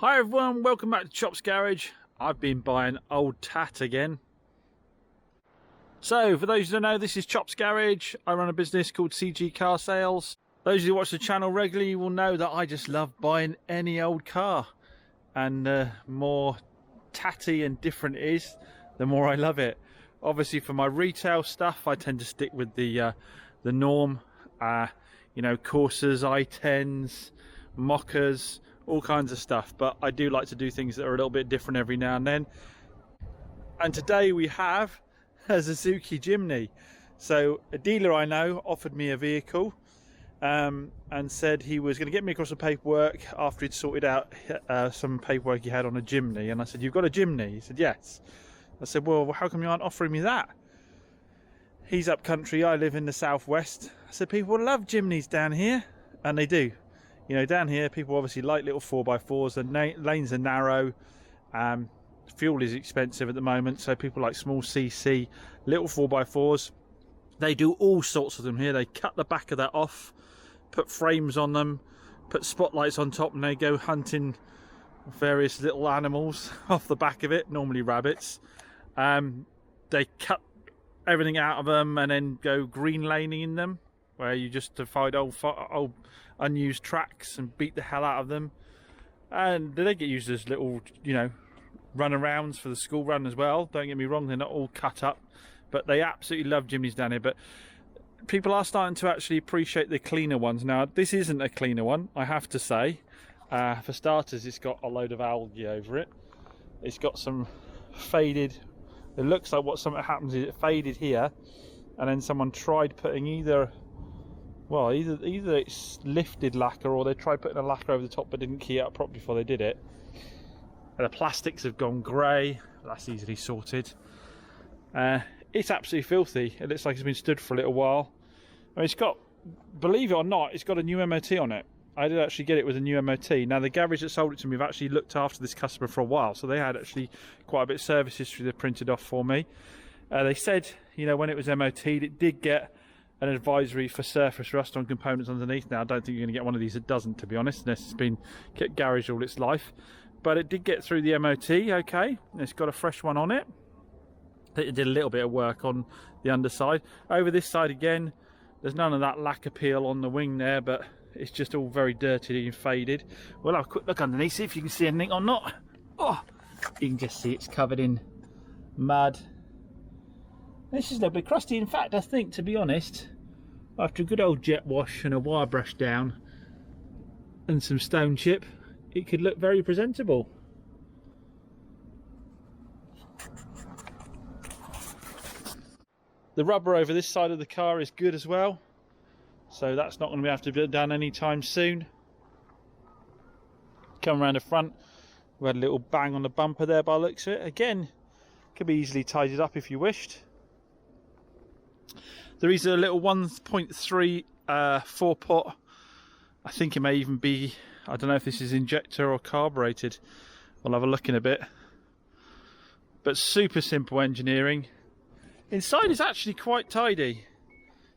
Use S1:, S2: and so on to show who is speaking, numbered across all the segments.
S1: Hi everyone, welcome back to Chop's Garage. I've been buying old tat again. So, for those who don't know, this is Chop's Garage. I run a business called CG Car Sales. Those who watch the channel regularly will know that I just love buying any old car. And the more tatty and different it is, the more I love it. Obviously for my retail stuff, I tend to stick with the norm. You know, Corsas, i10s, Mockers, all kinds of stuff, but I do like to do things that are a little bit different every now and then. And today we have a Suzuki Jimny. So a dealer I know offered me a vehicle and said he was going to get me across the paperwork after he'd sorted out some paperwork he had on a Jimny. And I said, "You've got a Jimny?" He said, "Yes." I said, "Well, how come you aren't offering me that?" He's up country, I live in the southwest. I said, "People love Jimnys down here," and they do. You know, down here, people obviously like little 4x4s. The lanes are narrow. Fuel is expensive at the moment, so people like small CC, little 4x4s. They do all sorts of them here. They cut the back of that off, put frames on them, put spotlights on top, and they go hunting various little animals off the back of it, normally rabbits. They cut everything out of them and then go green laning in them, where you just find old unused tracks and beat the hell out of them. And they get used as little, you know, runarounds for the school run as well. Don't get me wrong, they're not all cut up, but they absolutely love Jimnys down here. But people are starting to actually appreciate the cleaner ones. Now, this isn't a cleaner one, I have to say. For starters, it's got a load of algae over it. It's got some faded, it looks like what something happens is it faded here, and then someone tried putting either it's lifted lacquer, or they tried putting a lacquer over the top but didn't key it up properly before they did it. And the plastics have gone grey. That's easily sorted. It's absolutely filthy. It looks like it's been stood for a little while. I mean, it's got, believe it or not, it's got a new MOT on it. I did actually get it with a new MOT. Now, the garage that sold it to me have actually looked after this customer for a while, so they had actually quite a bit of service history they printed off for me. They said, you know, when it was MOT'd, it did get an advisory for surface rust on components underneath. Now, I don't think you're going to get one of these that doesn't, to be honest, unless it's been kept garage all its life. But it did get through the MOT, okay. It's got a fresh one on it. It did a little bit of work on the underside. Over this side again, there's none of that lacquer peel on the wing there, but it's just all very dirty and faded. We'll have a quick look underneath, see if you can see anything or not. Oh, you can just see it's covered in mud. This is a little bit crusty. In fact, I think, to be honest, after a good old jet wash and a wire brush down and some stone chip, it could look very presentable. The rubber over this side of the car is good as well, so that's not going to have to be done anytime soon. Come around the front, we had a little bang on the bumper there by the looks of it. Again, could be easily tidied up if you wished. There is a little 1.3 four-pot. I think it may even be, I don't know if this is injector or carbureted. We'll have a look in a bit. But super simple engineering. Inside is actually quite tidy.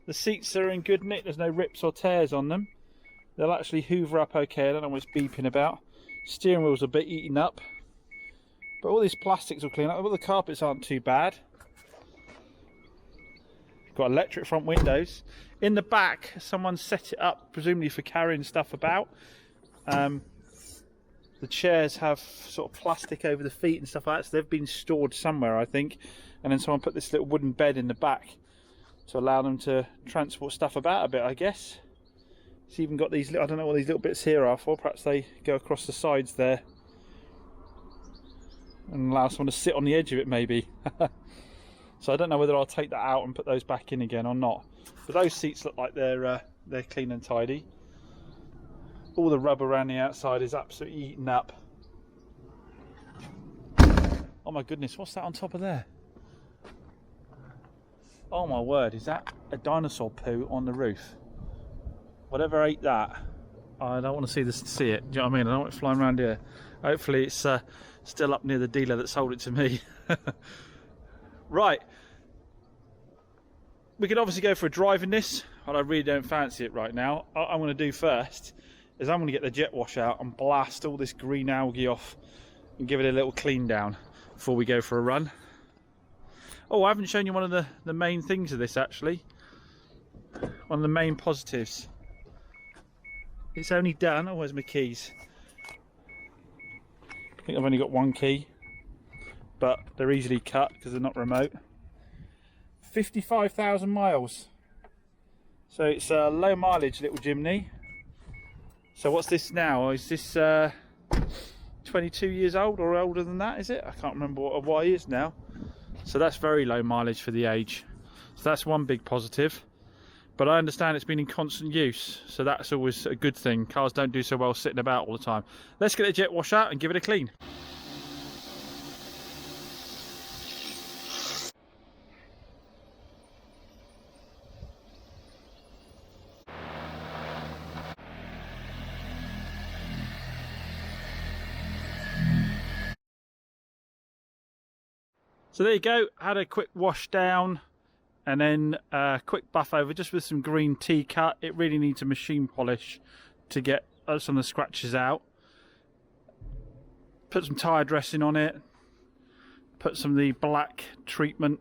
S1: The seats are in good nick, there's no rips or tears on them. They'll actually hoover up okay, I don't know what it's beeping about. Steering wheel's a bit eaten up. But all these plastics will clean up. Well, the carpets aren't too bad. Got electric front windows. In the back, someone set it up, presumably for carrying stuff about. The chairs have sort of plastic over the feet and stuff like that, so they've been stored somewhere, I think. And then someone put this little wooden bed in the back to allow them to transport stuff about a bit, I guess. It's even got these, I don't know what these little bits here are for. Perhaps they go across the sides there and allow someone to sit on the edge of it, maybe. So I don't know whether I'll take that out and put those back in again or not. But those seats look like they're clean and tidy. All the rubber around the outside is absolutely eaten up. Oh my goodness, what's that on top of there? Oh my word, is that a dinosaur poo on the roof? Whatever ate that, I don't want to see it. Do you know what I mean? I don't want it flying around here. Hopefully it's still up near the dealer that sold it to me. Right, we could obviously go for a drive in this, but I really don't fancy it right now. What I'm going to do first is I'm going to get the jet wash out and blast all this green algae off and give it a little clean down before we go for a run. Oh, I haven't shown you one of the main things of this actually. One of the main positives. It's only done, oh where's my keys? I think I've only got one key, but they're easily cut because they're not remote. 55,000 miles. So it's a low mileage little Jimny. So what's this now? Is this 22 years old or older than that, is it? I can't remember what a Y is now. So that's very low mileage for the age. So that's one big positive. But I understand it's been in constant use, so that's always a good thing. Cars don't do so well sitting about all the time. Let's get the jet wash out and give it a clean. So there you go, had a quick wash down and then a quick buff over just with some green tea cut. It really needs a machine polish to get some of the scratches out. Put some tyre dressing on it, put some of the black treatment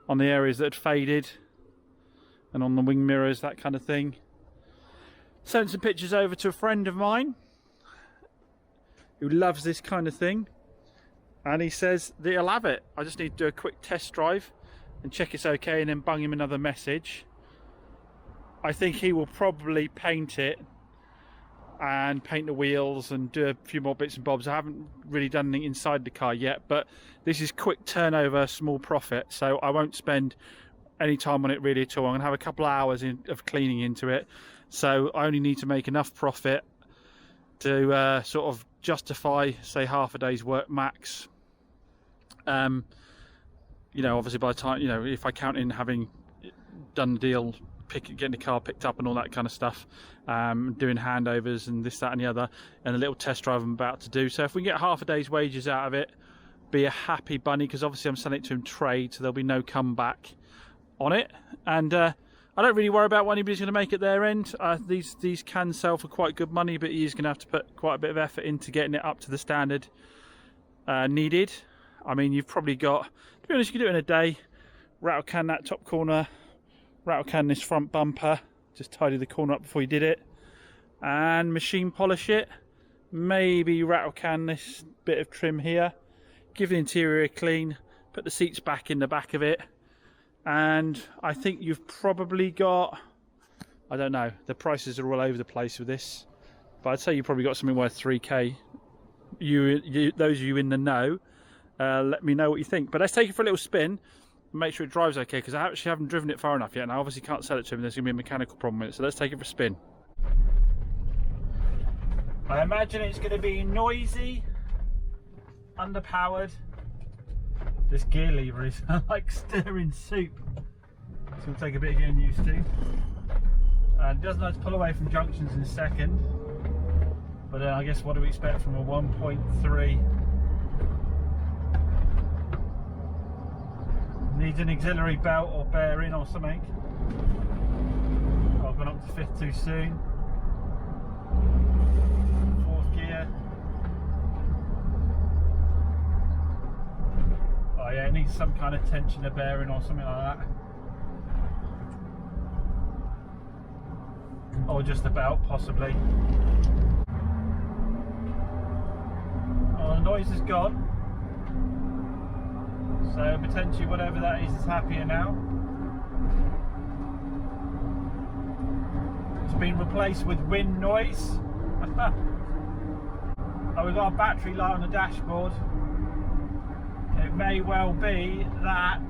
S1: on the areas that had faded and on the wing mirrors, that kind of thing. Sent some pictures over to a friend of mine who loves this kind of thing. And he says that he'll have it. I just need to do a quick test drive and check it's okay and then bung him another message. I think he will probably paint it and paint the wheels and do a few more bits and bobs. I haven't really done anything inside the car yet, but this is quick turnover, small profit, so I won't spend any time on it really at all. I'm going to have a couple of hours of cleaning into it, so I only need to make enough profit to sort of justify, say, half a day's work max. You know, obviously by the time, you know, if I count in having done the deal, getting the car picked up and all that kind of stuff, doing handovers and this, that and the other, and a little test drive I'm about to do. So if we can get half a day's wages out of it, be a happy bunny, because obviously I'm selling it to him trade, so there'll be no comeback on it. And I don't really worry about what anybody's going to make at their end. These can sell for quite good money, but he's going to have to put quite a bit of effort into getting it up to the standard needed. I mean, you've probably got, to be honest, you can do it in a day. Rattle can that top corner, rattle can this front bumper, just tidy the corner up before you did it, and machine polish it. Maybe rattle can this bit of trim here, give the interior a clean, put the seats back in the back of it, and I think you've probably got, I don't know, the prices are all over the place with this, but I'd say you've probably got something worth 3k. Those of you in the know, let me know what you think. But let's take it for a little spin and make sure it drives okay, because I actually haven't driven it far enough yet and I obviously can't sell it to him. There's going to be a mechanical problem with it, so let's take it for a spin. I imagine it's going to be noisy, underpowered. This gear lever is like stirring soup. It's going to take a bit of getting used to. And it doesn't have to pull away from junctions in a second. But then I guess what do we expect from a 1.3? Needs an auxiliary belt or bearing or something. I've gone up to fifth too soon. Fourth gear. Oh yeah, it needs some kind of tensioner bearing or something like that. Or just a belt, possibly. Oh, the noise is gone. So potentially whatever that is happier now. It's been replaced with wind noise. Oh, we've got a battery light on the dashboard. It may well be that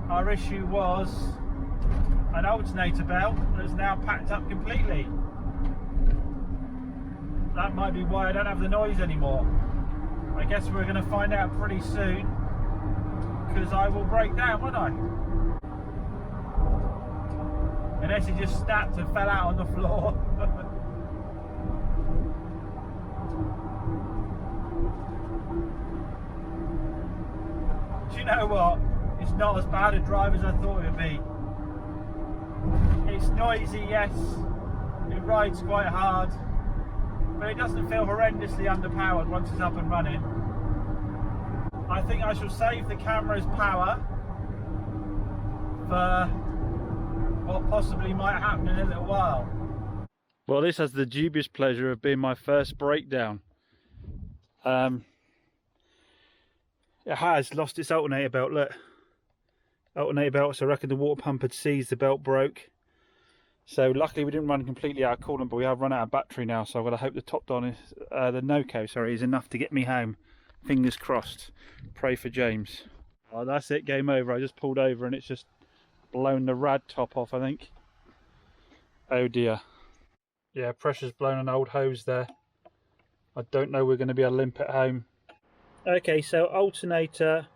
S1: our issue was an alternator belt that's now packed up completely. That might be why I don't have the noise anymore. I guess we're going to find out pretty soon, because I will break down, won't I? Unless it just snapped and fell out on the floor. Do you know what? It's not as bad a drive as I thought it would be. It's noisy, yes, It rides quite hard, but it doesn't feel horrendously underpowered once it's up and running. I think I shall save the camera's power for what possibly might happen in a little while. Well, this has the dubious pleasure of being my first breakdown. It has lost its alternator belt, look. Alternator belt, so I reckon the water pump had seized, the belt broke. So luckily we didn't run completely out of coolant, but we have run out of battery now, so I've got to hope the top on is, the NOCO, sorry, is enough to get me home. Fingers crossed. Pray for James. Oh, that's it, game over. I just pulled over and it's just blown the rad top off, I think. Oh dear. Yeah, pressure's blown an old hose there. I don't know we're going to be able to limp it home. Okay, so alternator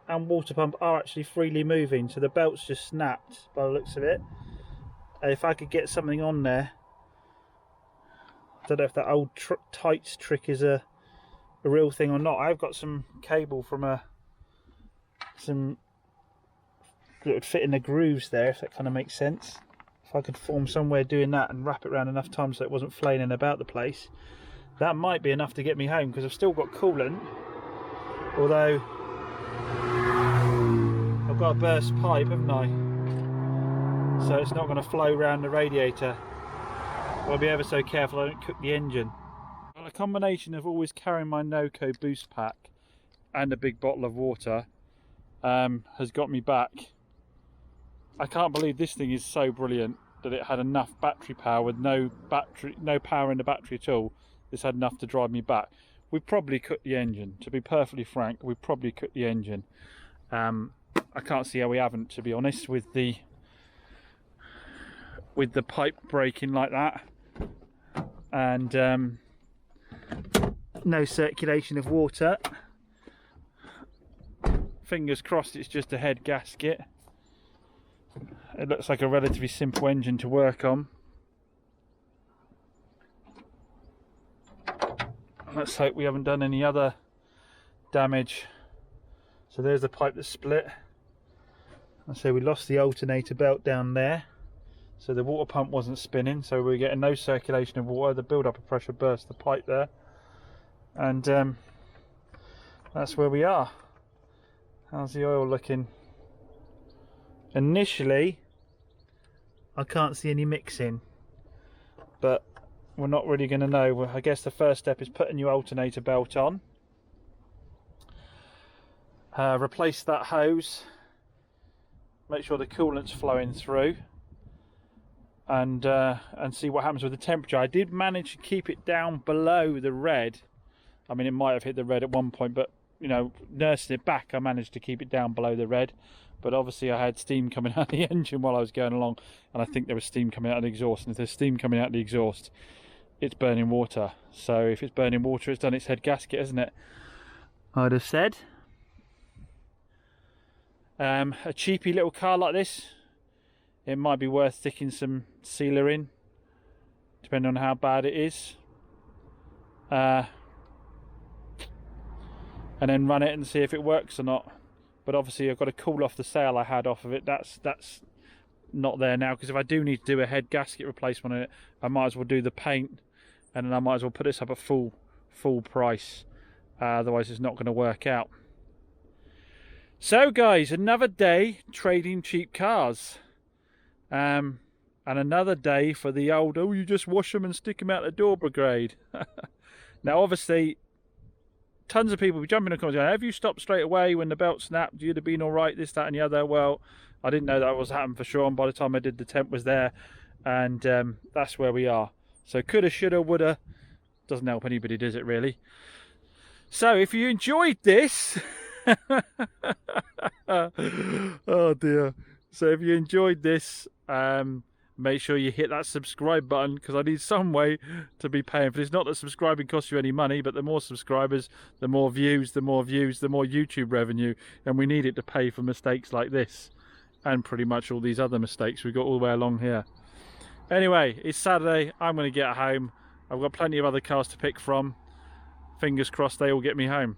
S1: and water pump are actually freely moving, so the belt's just snapped by the looks of it. If I could get something on there, I don't know if that old tights trick is a real thing or not. I've got some cable from that would fit in the grooves there, if that kind of makes sense. If I could form somewhere doing that and wrap it around enough time so it wasn't flailing about the place, that might be enough to get me home, because I've still got coolant, although I've got a burst pipe, haven't I? So it's not going to flow around the radiator. I'll be ever so careful I don't cook the engine. Well, a combination of always carrying my NOCO boost pack and a big bottle of water has got me back. I can't believe this thing is so brilliant that it had enough battery power with no power in the battery at all. This had enough to drive me back. We probably cooked the engine, to be perfectly frank. We probably cooked the engine. I can't see how we haven't, to be honest, with the pipe breaking like that, and no circulation of water. Fingers crossed it's just a head gasket. It looks like a relatively simple engine to work on. Let's hope we haven't done any other damage. So there's the pipe that split. I say we lost the alternator belt down there, so the water pump wasn't spinning, so we're getting no circulation of water. The build up of pressure burst the pipe there, and that's where we are. How's the oil looking? Initially I can't see any mixing, but we're not really going to know. I guess the first step is putting your alternator belt on, replace that hose, make sure the coolant's flowing through, and see what happens with the temperature. I did manage to keep it down below the red. I mean, it might have hit the red at one point, but you know, nursing it back, I managed to keep it down below the red. But obviously I had steam coming out of the engine while I was going along, and I think there was steam coming out of the exhaust, and if there's steam coming out of the exhaust, it's burning water. So if it's burning water, it's done its head gasket, hasn't it? I'd have said. A cheapy little car like this, it might be worth sticking some sealer in, depending on how bad it is, and then run it and see if it works or not. But obviously I've got to cool off the sail I had off of it. That's not there now, because if I do need to do a head gasket replacement on it, I might as well do the paint, and then I might as well put this up at full price. Otherwise it's not going to work out. So guys, another day trading cheap cars, and another day for the old, oh, you just wash them and stick them out the door brigade. Now obviously tons of people be jumping in the comments going, have you stopped straight away when the belt snapped? You'd have been all right, this, that and the other. Well, I didn't know that was happening for sure, and by the time I did, the temp was there, and that's where we are. So coulda, shoulda, woulda, doesn't help anybody, does it really? So if you enjoyed this oh dear, so if you enjoyed this, make sure you hit that subscribe button, because I need some way to be paying for this. Not that subscribing costs you any money, but the more subscribers, the more views, the more YouTube revenue, and we need it to pay for mistakes like this and pretty much all these other mistakes we've got all the way along here. Anyway, it's Saturday, I'm going to get home. I've got plenty of other cars to pick from. Fingers crossed they all get me home.